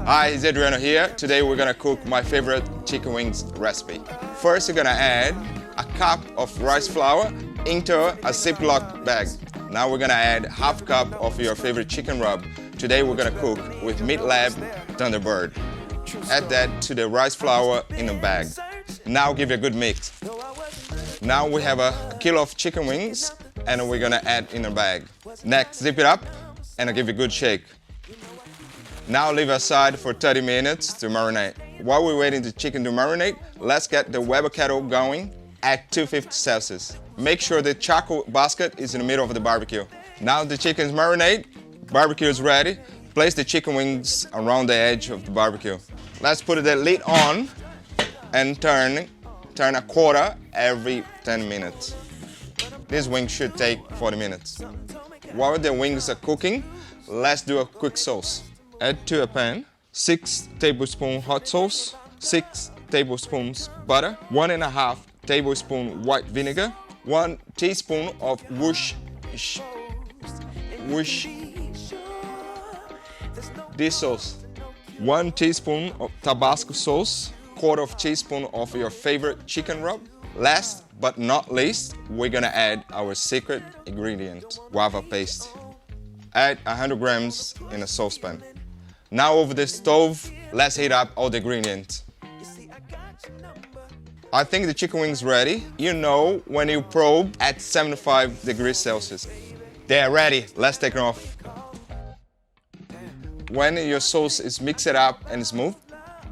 Hi, it's Adriano here. Today we're gonna cook my favorite chicken wings recipe. First, you're gonna add a cup of rice flour into a Ziploc bag. Now we're gonna add half cup of your favorite chicken rub. Today we're gonna cook with Meat Lab Thunderbird. Add that to the rice flour in a bag. Now give it a good mix. Now we have a kilo of chicken wings and we're gonna add in a bag. Next, zip it up and give it a good shake. Now leave aside for 30 minutes to marinate. While we're waiting the chicken to marinate, let's get the Weber kettle going at 250 Celsius. Make sure the charcoal basket is in the middle of the barbecue. Now the chicken's marinate, barbecue is ready. Place the chicken wings around the edge of the barbecue. Let's put the lid on and turn a quarter every 10 minutes. This wing should take 40 minutes. While the wings are cooking, let's do a quick sauce. Add to a pan 6 tablespoons hot sauce, 6 tablespoons butter, 1.5 tablespoons white vinegar, 1 teaspoon of this sauce, 1 teaspoon of Tabasco sauce, 1/4 teaspoon of your favorite chicken rub. Last but not least, we're gonna add our secret ingredient, guava paste. Add 100 grams in a saucepan. Now over the stove, let's heat up all the ingredients. I think the chicken wings ready. You know when you probe at 75 degrees Celsius. They're ready, let's take them off. When your sauce is mixed up and smooth,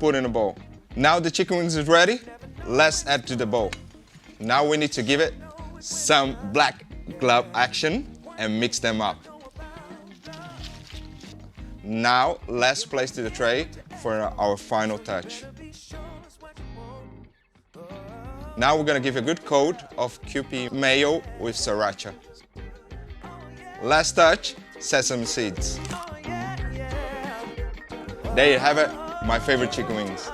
put in a bowl. Now the chicken wings is ready, let's add to the bowl. Now we need to give it some black glove action and mix them up. Now let's place to the tray for our final touch. Now we're gonna give a good coat of Kewpie mayo with sriracha. Last touch, sesame seeds. There you have it, my favorite chicken wings.